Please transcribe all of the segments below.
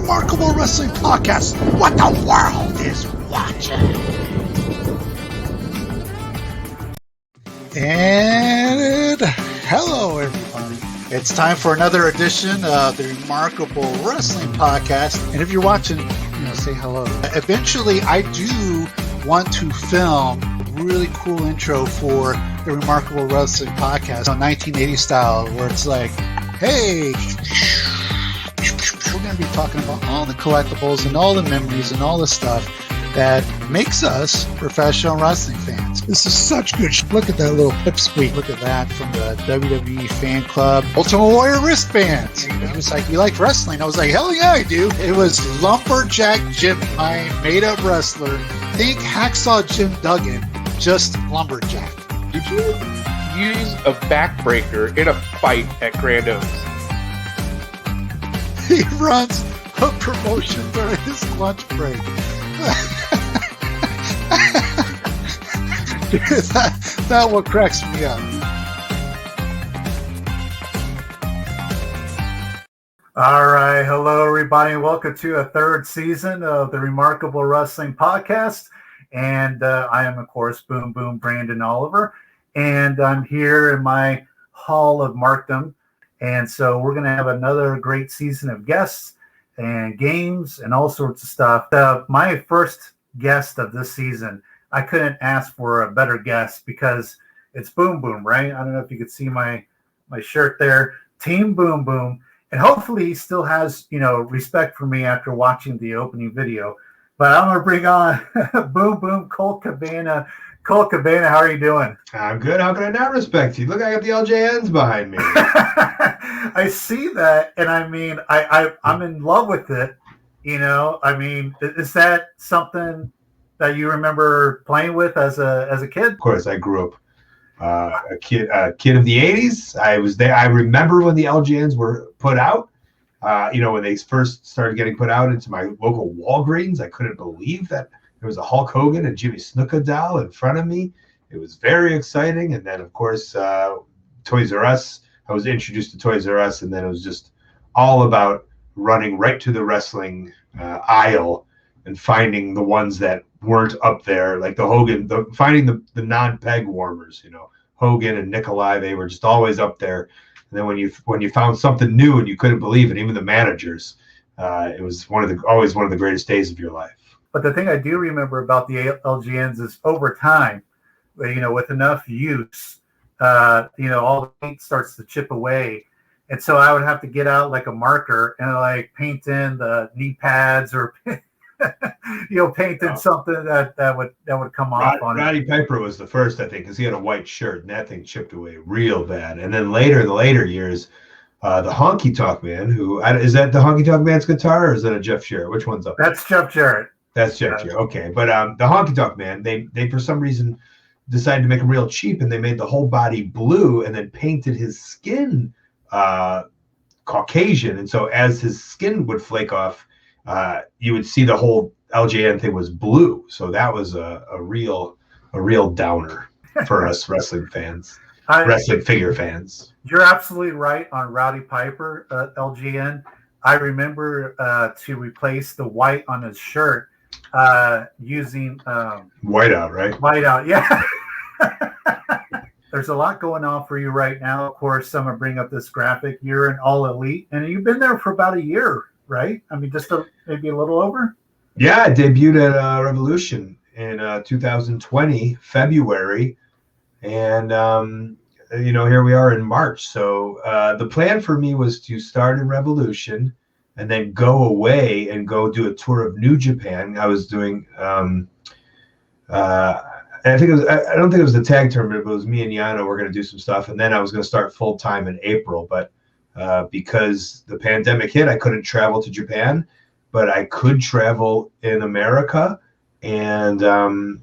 Remarkable Wrestling Podcast. What the world is watching. And hello, everybody. It's time for another edition of the Remarkable Wrestling Podcast. And if you're watching, say hello. Eventually, I do want to film a really cool intro for the Remarkable Wrestling Podcast on 1980 style, where it's like, hey, we're going to be talking about all the collectibles and all the memories and all the stuff that makes us professional wrestling fans. This is such good shit. Look at that little pipsqueak. Look at that from the WWE fan club. Ultimate Warrior wristbands. He was like, you like wrestling? I was like, hell yeah, I do. It was Lumberjack Jim, my made-up wrestler. Think Hacksaw Jim Duggan, just Lumberjack. Did you use a backbreaker in a fight at Grand Oaks? He runs a promotion during his lunch break. that what cracks me up. All right, hello everybody, and welcome to a third season of the Remarkable Wrestling Podcast. And I am, of course, Boom Boom Brandon Oliver, and I'm here in my Hall of Markdom. And so we're going to have another great season of guests and games and all sorts of stuff. My first guest of this season, I couldn't ask for a better guest because it's Boom Boom, right? I don't know if you could see my shirt there. Team Boom Boom. And hopefully he still has, respect for me after watching the opening video. But I'm going to bring on Boom Boom Colt Cabana. Colt Cabana, how are you doing? I'm good. How can I not respect you? Look, I got the LJNs behind me. I see that, and I mean, I'm in love with it. I mean, is that something that you remember playing with as a kid? Of course, I grew up a kid of the '80s. I was there. I remember when the LJNs were put out. When they first started getting put out into my local Walgreens, I couldn't believe that there was a Hulk Hogan and Jimmy Snuka doll in front of me. It was very exciting. And then, of course, Toys R Us. I was introduced to Toys R Us, and then it was just all about running right to the wrestling aisle and finding the ones that weren't up there, like the Hogan, finding the non-peg warmers, Hogan and Nikolai. They were just always up there. And then when you found something new and you couldn't believe it, even the managers, it was always one of the greatest days of your life. But the thing I do remember about the LGNs is over time, with enough use, all the paint starts to chip away. And so I would have to get out like a marker and paint in the knee pads or, paint in something that would come off on it. Roddy Piper was the first, I think, because he had a white shirt and that thing chipped away real bad. And then in the later years, the Honky Tonk Man, is that the Honky Tonk Man's guitar or is that a Jeff Jarrett? Which one's up? That's Jeff Jarrett. That's Jeff Jarrett. Okay. But the Honky Tonk Man, they for some reason decided to make him real cheap, and they made the whole body blue and then painted his skin Caucasian. And so as his skin would flake off, you would see the whole LJN thing was blue. So that was a real downer for us wrestling fans, wrestling figure fans. You're absolutely right on Roddy Piper, LGN. I remember to replace the white on his shirt using whiteout, right? Whiteout, yeah. There's a lot going on for you right now. Of course, I'm going to bring up this graphic. You're an All Elite, and you've been there for about a year, right? I mean, maybe a little over? Yeah, I debuted at Revolution in 2020, February. And, here we are in March. So the plan for me was to start in Revolution and then go away and go do a tour of New Japan. I was doing I think I don't think it was the tag tournament, but it was me and Yano. We're going to do some stuff. And then I was going to start full time in April. But because the pandemic hit, I couldn't travel to Japan, but I could travel in America. And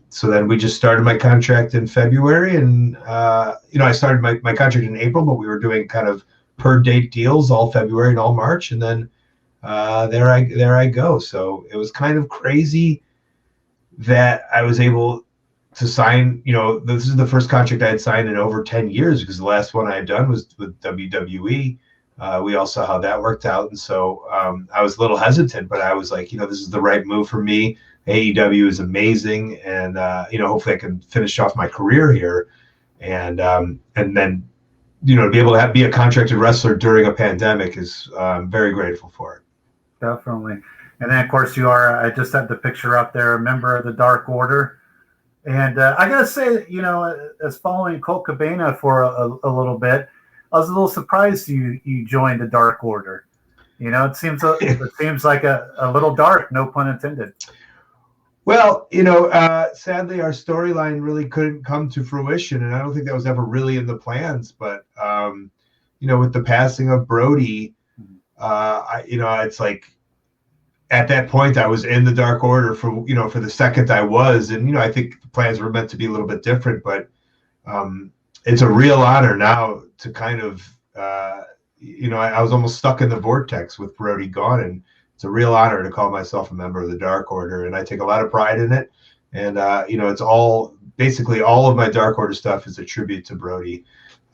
so then we just started my contract in February. And, I started my contract in April, but we were doing kind of per date deals all February and all March. And then there I go. So it was kind of crazy that I was able to sign, this is the first contract I had signed in over 10 years, because the last one I had done was with WWE we all saw how that worked out. And so I was a little hesitant, but I was like, this is the right move for me. AEW is amazing. And, hopefully I can finish off my career here. And then, to be able to be a contracted wrestler during a pandemic is very grateful for it. Definitely. And then, of course, you are, I just had the picture up there, a member of the Dark Order. And I got to say, as following Colt Cabana for a little bit, I was a little surprised you joined the Dark Order. It seems like a little dark, no pun intended. Well, sadly, our storyline really couldn't come to fruition, and I don't think that was ever really in the plans. But with the passing of Brody, it's like at that point I was in the Dark Order for the second I was, and I think the plans were meant to be a little bit different, but it's a real honor now to kind of I was almost stuck in the vortex with Brody gone, and it's a real honor to call myself a member of the Dark Order, and I take a lot of pride in it. And it's basically all of my Dark Order stuff is a tribute to Brody.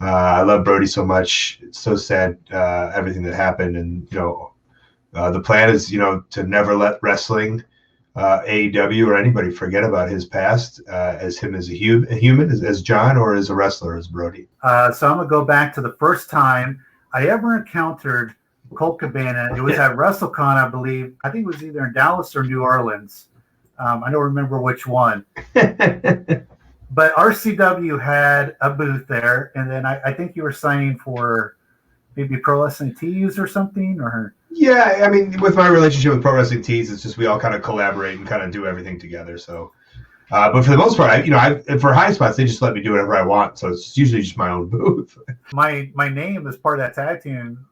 I love Brody so much. It's so sad everything that happened, and the plan is to never let wrestling, AEW, or anybody forget about his past, as him as a human, as John, or as a wrestler, as Brody. So I'm gonna go back to the first time I ever encountered Colt Cabana. It was at WrestleCon, I believe. I think it was either in Dallas or New Orleans. I don't remember which one. But RCW had a booth there, and then I think you were signing for maybe Pro Wrestling Tees or something, or. Yeah, I mean, with my relationship with Pro Wrestling Tees, it's just we all kind of collaborate and kind of do everything together. So, but for the most part, for high spots, they just let me do whatever I want. So it's usually just my own booth. My name as part of that tag team,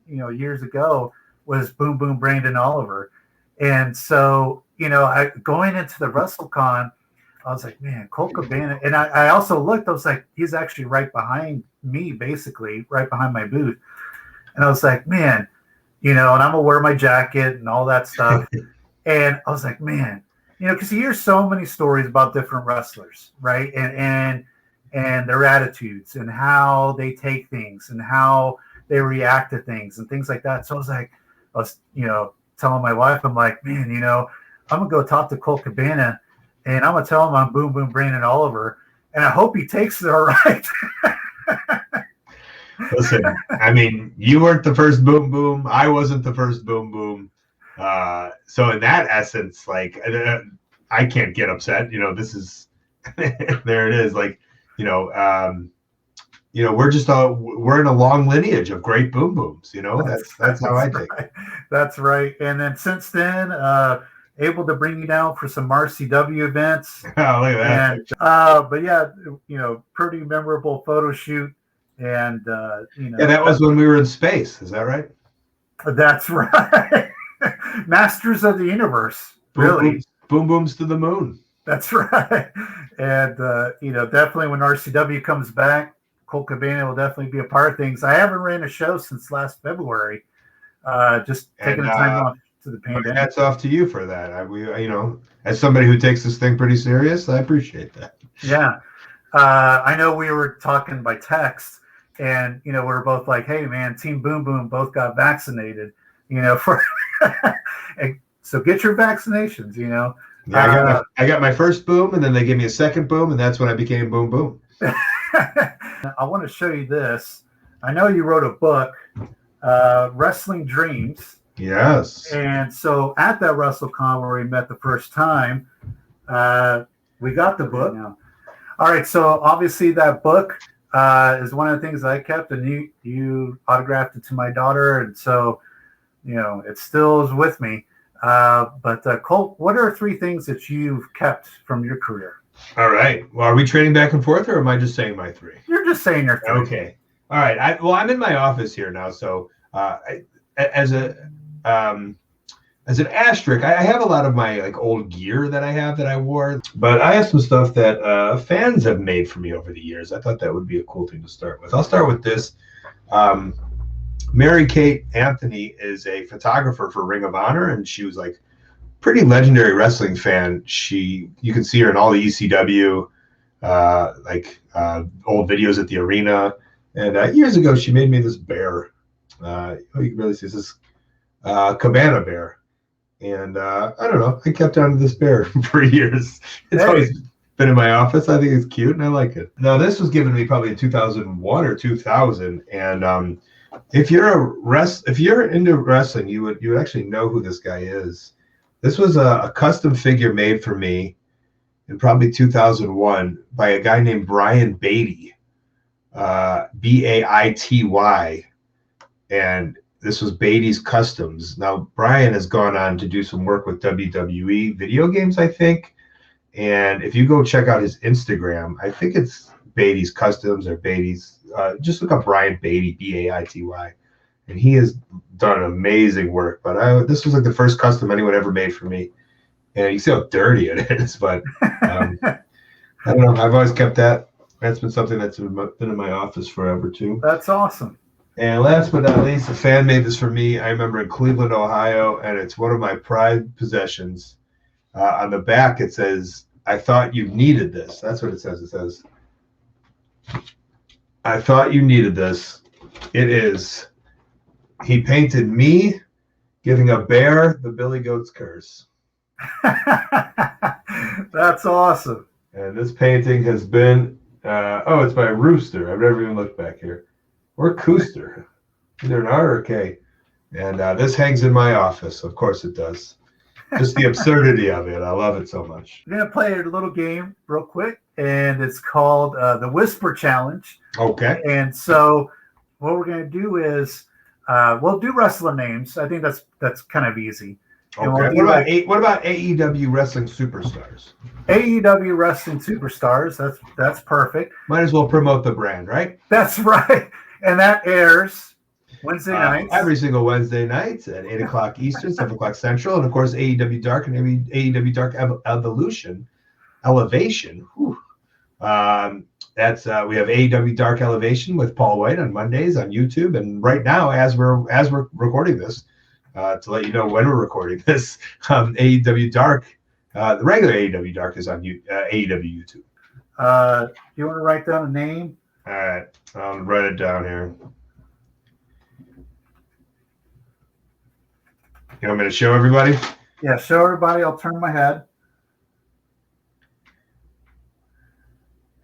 years ago, was Boom Boom Brandon Oliver, and so going into the WrestleCon, I was like, man, Colt Cabana, and I also looked. I was like, he's actually right behind me, basically right behind my booth, and I was like, man. And I'm gonna wear my jacket and all that stuff. And I was like, man, because you hear so many stories about different wrestlers, right? And their attitudes and how they take things and how they react to things and things like that. So I was telling my wife, I'm like, man, I'm gonna go talk to Colt Cabana and I'm gonna tell him I'm Boom Boom Brandon Oliver, and I hope he takes it all right. Listen, I mean, you weren't the first Boom Boom. I wasn't the first Boom Boom. So in that essence, like, I can't get upset. This is there it is. Like, we're in a long lineage of great Boom Booms. That's how I take it. That's right. And then since then, able to bring you down for some RCW events. Oh, look at that. And, but yeah, pretty memorable photo shoot. And yeah, that was when we were in space. Is that right? That's right. Masters of the Universe. Really, boom booms to the moon. That's right. And definitely when RCW comes back, Colt Cabana will definitely be a part of things. I haven't ran a show since last February. Just taking the time off to the pandemic. Hats off to you for that. As somebody who takes this thing pretty serious, I appreciate that. Yeah. I know we were talking by text. And, we were both like, hey, man, Team Boom Boom both got vaccinated, so get your vaccinations, Yeah, I got my first boom, and then they gave me a second boom, and that's when I became Boom Boom. I want to show you this. I know you wrote a book, Wrestling Dreams. Yes. And so at that WrestleCon where we met the first time, we got the book. Now. All right, so obviously that book is one of the things I kept, and you autographed it to my daughter, and so it still is with me. But Colt, what are 3 things that you've kept from your career? All right. Well, are we trading back and forth, or am I just saying my 3? You're just saying your 3. Okay. All right. I'm in my office here now, so as an asterisk, I have a lot of my old gear that I wore, but I have some stuff that fans have made for me over the years. I thought that would be a cool thing to start with. I'll start with this. Mary Kate Anthony is a photographer for Ring of Honor, and she was pretty legendary wrestling fan. You can see her in all the ECW, old videos at the arena. And years ago, she made me this bear. You can really see this Cabana bear. And I don't know. I kept on to this bear for years. It's always been in my office. I think it's cute and I like it. Now, this was given to me probably in 2001 or 2000. And if you're into wrestling, you would actually know who this guy is. This was a custom figure made for me in probably 2001 by a guy named Brian Beatty, Baity. And this was Beatty's Customs. Now, Brian has gone on to do some work with WWE video games, I think. And if you go check out his Instagram, I think it's Beatty's Customs or Beatty's. Just look up Brian Beatty, Baity. And he has done amazing work. But this was like the first custom anyone ever made for me. And you see how dirty it is. But I don't know. I've always kept that. That's been something that's been in my office forever, too. That's awesome. And last but not least, a fan made this for me. I remember in Cleveland, Ohio, and it's one of my prized possessions. On the back, it says, "I thought you needed this." That's what it says. It says, "I thought you needed this." It is. He painted me giving a bear the Billy Goat's curse. That's awesome. And this painting has been, it's by Rooster. I've never even looked back here. Or Cooster, either an R or a K. And this hangs in my office. Of course it does. Just the absurdity of it. I love it so much. We're going to play a little game real quick, and it's called the Whisper Challenge. Okay. And so what we're going to do is we'll do wrestler names. I think that's kind of easy. Okay. We'll what about AEW Wrestling Superstars? AEW Wrestling Superstars. That's perfect. Might as well promote the brand, right? That's right. And that airs Wednesday nights. Every single Wednesday night at 8 o'clock Eastern, 7 o'clock Central. And, of course, AEW Dark and AEW Dark Elevation. That's we have AEW Dark Elevation with Paul White on Mondays on YouTube. And right now, as we're recording this, to let you know when we're recording this, AEW Dark, the regular AEW Dark is on AEW YouTube. Do you want to write down a name? All right, I'll write it down here. You want me to show everybody? Yeah, show everybody. I'll turn my head.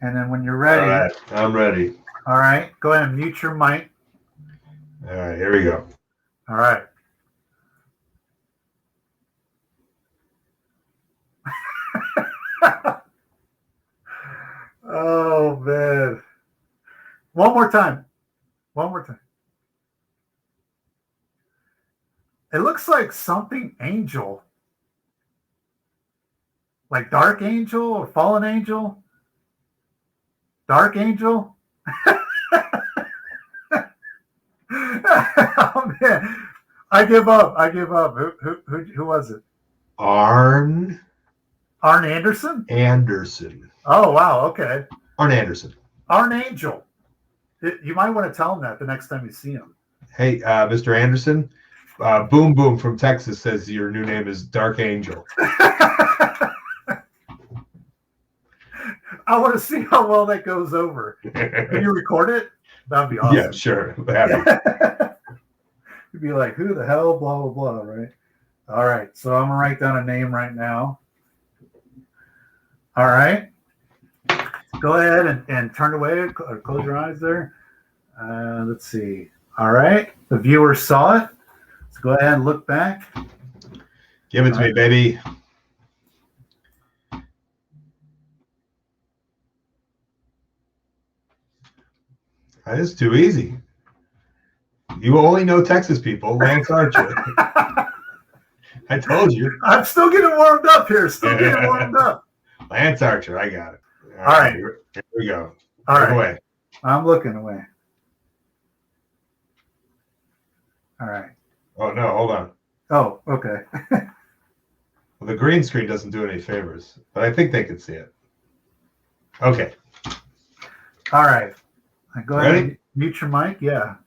And then when you're ready. All right, I'm ready. All right, go ahead and mute your mic. All right, here we go. All right. Oh, man. One more time. It looks like something angel. Like Dark Angel or Fallen Angel. Dark Angel. Oh, man. I give up. Who was it? Arn Anderson? Anderson. Oh, wow. Okay. Arn Anderson. Arn Angel. You might want to tell him that the next time you see him. Hey, Mr. Anderson, Boom Boom from Texas says your new name is Dark Angel. I want to see how well that goes over. Can you record it? That'd be awesome. Yeah, sure. Happy. You'd be like, who the hell, blah, blah, blah, right? All right. So I'm going to write down a name right now. All right. Go ahead and turn away or close your eyes there. Let's see. All right. The viewer saw it. Let's go ahead and look back. Give it to me, baby. That is too easy. You only know Texas people. Lance Archer. I told you. I'm still getting warmed up here. Lance Archer. I got it. All right. Here we go. All right. Away. I'm looking away. All right. Oh, no. Hold on. Oh, okay. Well, the green screen doesn't do any favors, but I think they can see it. Okay. All right. Go ahead Ready? and mute your mic. Yeah.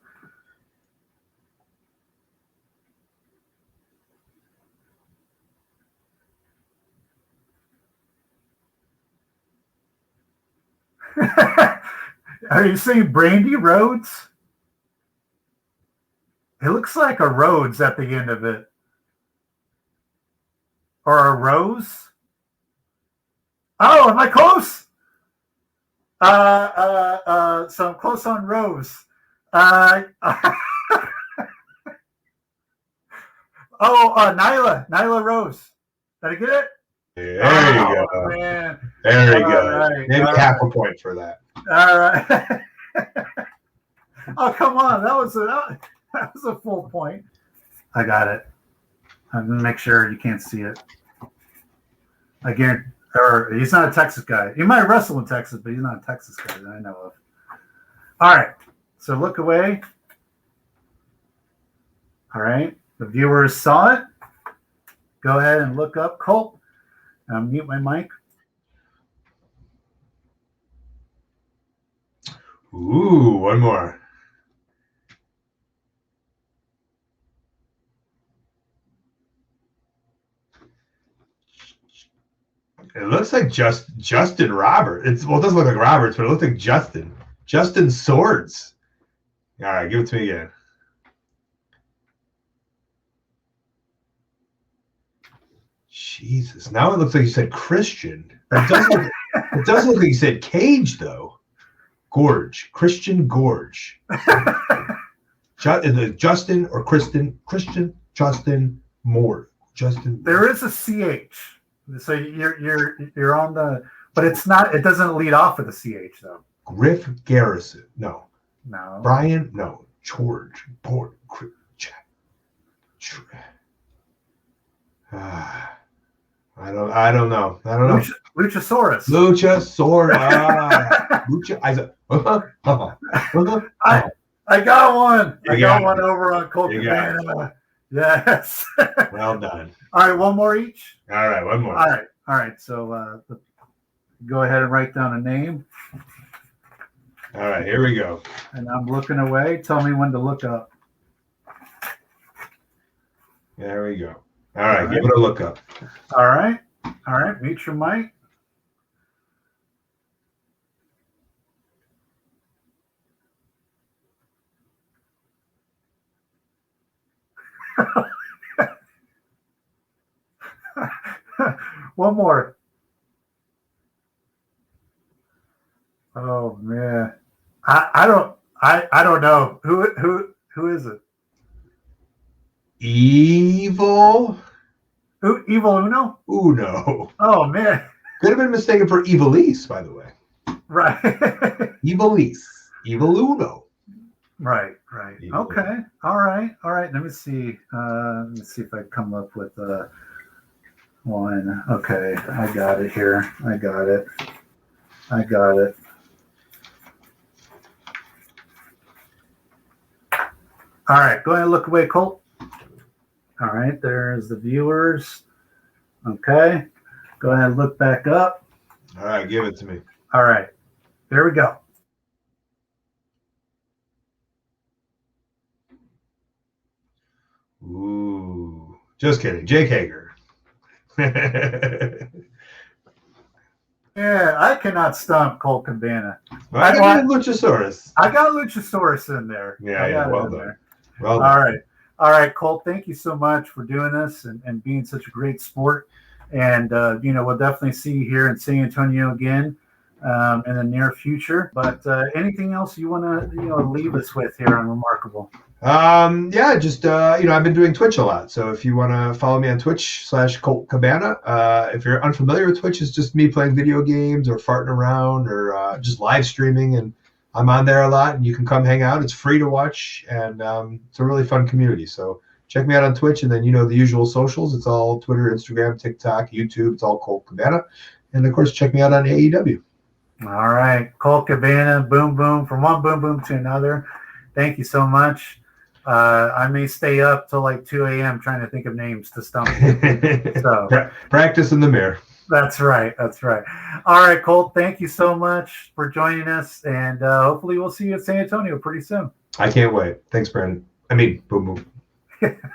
Are you saying Brandy Rhodes? It looks like a Rhodes at the end of it. Or a Rose? Oh, am I close? So I'm close on Rose. Nyla Rose. Did I get it? There you go. Man. There you go. Right, Maybe half a point for that. All right. Oh, come on. That was a full point. I got it. I'm going to make sure you can't see it. Again, or he's not a Texas guy. He might wrestle in Texas, but he's not a Texas guy that I know of. All right. So look away. All right. The viewers saw it. Go ahead and look up Colt. I'll mute my mic. Ooh, one more. It looks like Justin Robert. It doesn't look like Roberts, but it looks like Justin. Justin Swords. All right, give it to me again. Jesus. Now it looks like you said Christian. It does look like you said Cage, though. Gorge. Christian Gorge. Justin or Christian, Justin Moore. Justin. There is a CH. So you're on the, but it's not. It doesn't lead off with a CH though. Griff Garrison. No. Brian. No. George. Port. I don't know. Luchasaurus. I got one. I got one over on Colt Cabana. Yes. Well done. All right, one more each. All right, one more. All right. So go ahead and write down a name. All right, here we go. And I'm looking away. Tell me when to look up. There we go. All right, give it a look up. All right. Mute your mic. One more. Oh man, I don't know who is it? Evil. Who? Evil Uno? Uno. Oh man, could have been mistaken for Evilise, by the way. Right. Evilise. Evil Uno. Right. Evil. Okay. All right. Let me see. If I come up with one. Okay, I got it here. I got it. All right, go ahead and look away, Colt. All right, there's the viewers. Okay, go ahead and look back up. All right, give it to me. All right, there we go. Ooh, just kidding. Jake Hager. Yeah, I cannot stump Colt Cabana. Well, I got Luchasaurus. I got Luchasaurus in there. Yeah, well done. Well done. All right, Colt, thank you so much for doing this and being such a great sport. And, we'll definitely see you here in San Antonio again in the near future. But anything else you want to, leave us with here on Remarkable? I've been doing Twitch a lot. So if you want to follow me on Twitch /Colt Cabana, if you're unfamiliar with Twitch, it's just me playing video games or farting around or just live streaming. And I'm on there a lot and you can come hang out. It's free to watch and it's a really fun community. So check me out on Twitch and then, the usual socials. It's all Twitter, Instagram, TikTok, YouTube. It's all Colt Cabana. And of course, check me out on AEW. All right. Colt Cabana, boom, boom, from one boom, boom to another. Thank you so much. I may stay up till like 2 a.m. trying to think of names to stump you. So practice in the mirror. That's right. All right, Colt, thank you so much for joining us. And hopefully we'll see you at San Antonio pretty soon. I can't wait. Thanks, Brandon. Boom, boom.